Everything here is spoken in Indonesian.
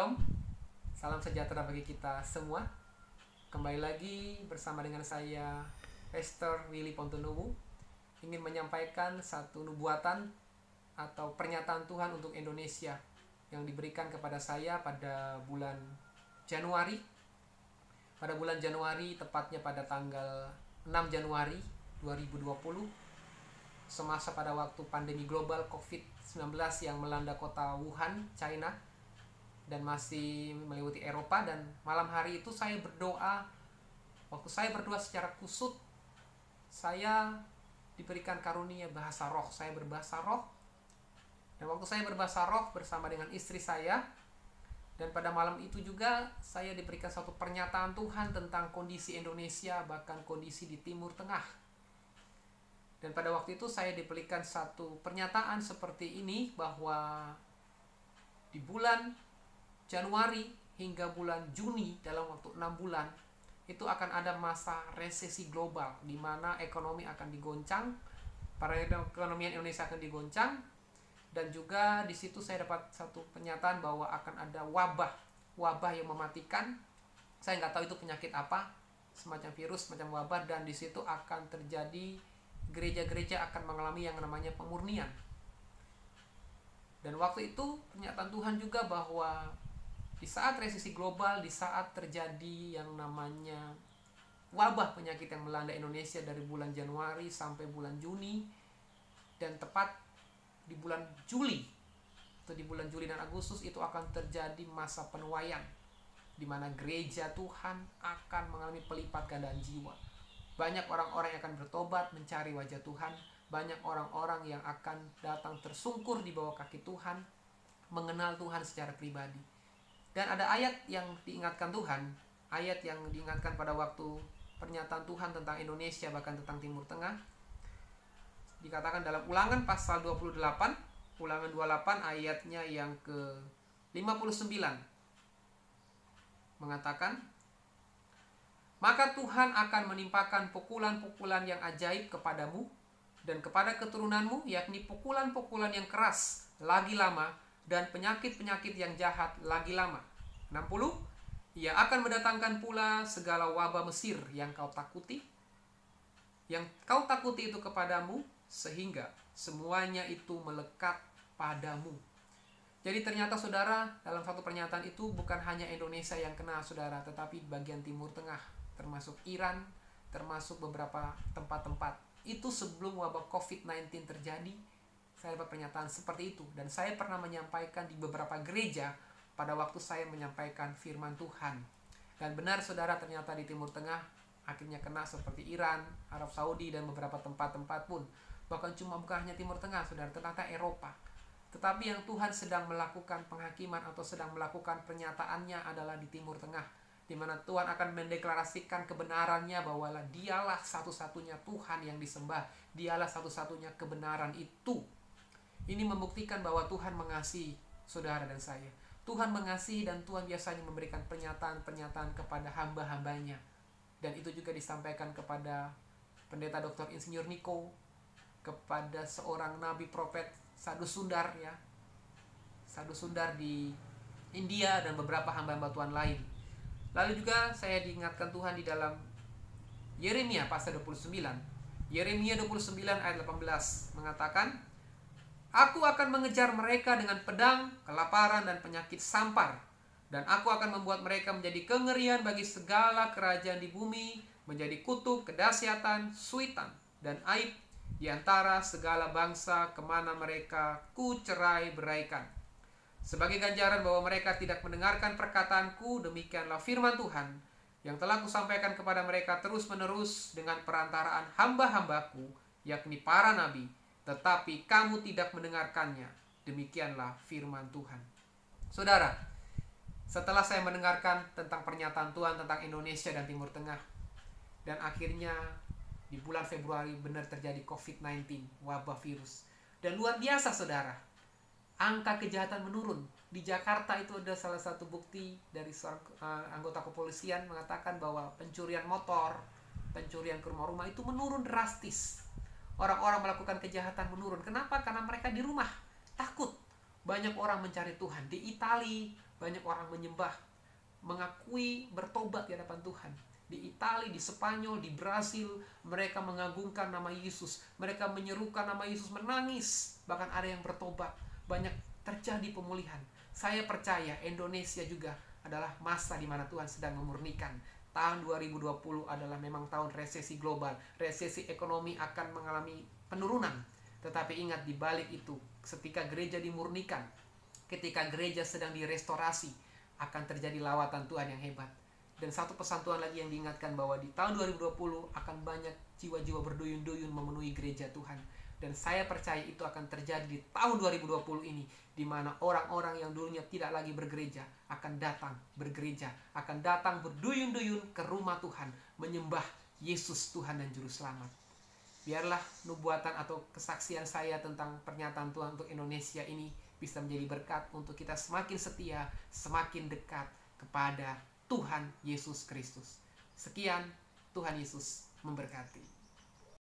Shalom, salam sejahtera bagi kita semua. Kembali lagi bersama dengan saya, Pastor Willy Pontonuwu, ingin menyampaikan satu nubuatan atau pernyataan Tuhan untuk Indonesia yang diberikan kepada saya pada bulan Januari. Pada bulan Januari, tepatnya pada tanggal 6 Januari 2020, semasa pada waktu pandemi global COVID-19 yang melanda kota Wuhan, China, dan masih meliputi Eropa. Dan malam hari itu saya berdoa. Waktu saya berdoa secara kusut, saya diberikan karunia bahasa roh. Saya berbahasa roh. Dan waktu saya berbahasa roh bersama dengan istri saya, dan pada malam itu juga saya diberikan satu pernyataan Tuhan tentang kondisi Indonesia, bahkan kondisi di Timur Tengah. Dan pada waktu itu saya diberikan satu pernyataan seperti ini, bahwa di bulan Januari hingga bulan Juni, dalam waktu 6 bulan, itu akan ada masa resesi global, di mana ekonomi akan digoncang, perekonomian Indonesia akan digoncang, dan juga di situ saya dapat satu pernyataan bahwa akan ada wabah yang mematikan. Saya nggak tahu itu penyakit apa, semacam virus, semacam wabah, dan di situ akan terjadi gereja-gereja akan mengalami yang namanya pemurnian. Dan waktu itu pernyataan Tuhan juga bahwa di saat resesi global, di saat terjadi yang namanya wabah penyakit yang melanda Indonesia dari bulan Januari sampai bulan Juni, dan tepat di bulan Juli atau di bulan Juli dan Agustus itu akan terjadi masa penuaian, di mana gereja Tuhan akan mengalami pelipat gandaan jiwa. Banyak orang-orang yang akan bertobat mencari wajah Tuhan, banyak orang-orang yang akan datang tersungkur di bawah kaki Tuhan, mengenal Tuhan secara pribadi. Dan ada ayat yang diingatkan Tuhan, ayat yang diingatkan pada waktu pernyataan Tuhan tentang Indonesia, bahkan tentang Timur Tengah. Dikatakan dalam Ulangan pasal 28, Ulangan 28 ayatnya yang ke-59. Mengatakan, maka Tuhan akan menimpakan pukulan-pukulan yang ajaib kepadamu dan kepada keturunanmu, yakni pukulan-pukulan yang keras lagi lama, dan penyakit-penyakit yang jahat lagi lama. 60. Ia akan mendatangkan pula segala wabah Mesir yang kau takuti. Yang kau takuti itu kepadamu, sehingga semuanya itu melekat padamu. Jadi ternyata saudara, dalam satu pernyataan itu bukan hanya Indonesia yang kena saudara, tetapi bagian Timur Tengah, termasuk Iran, termasuk beberapa tempat-tempat. Itu sebelum wabah COVID-19 terjadi, saya dapat pernyataan seperti itu. Dan saya pernah menyampaikan di beberapa gereja pada waktu saya menyampaikan firman Tuhan. Dan benar saudara, ternyata di Timur Tengah akhirnya kena seperti Iran, Arab Saudi, dan beberapa tempat-tempat pun. Bahkan bukan hanya Timur Tengah saudara, ternyata Eropa. Tetapi yang Tuhan sedang melakukan penghakiman atau sedang melakukan pernyataannya adalah di Timur Tengah, di mana Tuhan akan mendeklarasikan kebenarannya bahwa dialah satu-satunya Tuhan yang disembah, dialah satu-satunya kebenaran itu. Ini membuktikan bahwa Tuhan mengasihi saudara dan saya. Tuhan mengasihi, dan Tuhan biasanya memberikan pernyataan-pernyataan kepada hamba-hambanya. Dan itu juga disampaikan kepada pendeta Dr. Insinyur Niko, kepada seorang nabi profet Sadhu Sundar, ya, Sadhu Sundar di India, dan beberapa hamba-hamba Tuhan lain. Lalu juga saya diingatkan Tuhan di dalam Yeremia pasal 29. Yeremia 29 ayat 18 mengatakan, aku akan mengejar mereka dengan pedang, kelaparan, dan penyakit sampar. Dan aku akan membuat mereka menjadi kengerian bagi segala kerajaan di bumi, menjadi kutuk, kedahsyatan, suitan, dan aib di antara segala bangsa kemana mereka kucerai beraikan. Sebagai ganjaran bahwa mereka tidak mendengarkan perkataanku, demikianlah firman Tuhan yang telah kusampaikan kepada mereka terus-menerus dengan perantaraan hamba-hambaku, yakni para nabi, tetapi kamu tidak mendengarkannya. Demikianlah firman Tuhan. Saudara, setelah saya mendengarkan tentang pernyataan Tuhan tentang Indonesia dan Timur Tengah, dan akhirnya di bulan Februari benar terjadi COVID-19, wabah virus. Dan luar biasa saudara, angka kejahatan menurun. Di Jakarta itu ada salah satu bukti dari seorang anggota kepolisian mengatakan bahwa pencurian motor, pencurian ke rumah-rumah itu menurun drastis. Orang-orang melakukan kejahatan menurun. Kenapa? Karena mereka di rumah, takut. Banyak orang mencari Tuhan. Di Italia, banyak orang menyembah, mengakui bertobat di hadapan Tuhan. Di Italia, di Spanyol, di Brasil, mereka mengagungkan nama Yesus. Mereka menyerukan nama Yesus, menangis. Bahkan ada yang bertobat. Banyak terjadi pemulihan. Saya percaya Indonesia juga adalah masa di mana Tuhan sedang memurnikan. Tahun 2020 adalah memang tahun resesi global. Resesi ekonomi akan mengalami penurunan. Tetapi ingat, di balik itu, ketika gereja dimurnikan, ketika gereja sedang direstorasi, akan terjadi lawatan Tuhan yang hebat. Dan satu pesan Tuhan lagi yang diingatkan, bahwa di tahun 2020 akan banyak jiwa-jiwa berduyun-duyun memenuhi gereja Tuhan. Dan saya percaya itu akan terjadi di tahun 2020 ini, di mana orang-orang yang dulunya tidak lagi bergereja akan datang bergereja, akan datang berduyun-duyun ke rumah Tuhan, menyembah Yesus Tuhan dan Juru Selamat. Biarlah nubuatan atau kesaksian saya tentang pernyataan Tuhan untuk Indonesia ini bisa menjadi berkat untuk kita semakin setia, semakin dekat kepada Tuhan Yesus Kristus. Sekian, Tuhan Yesus memberkati.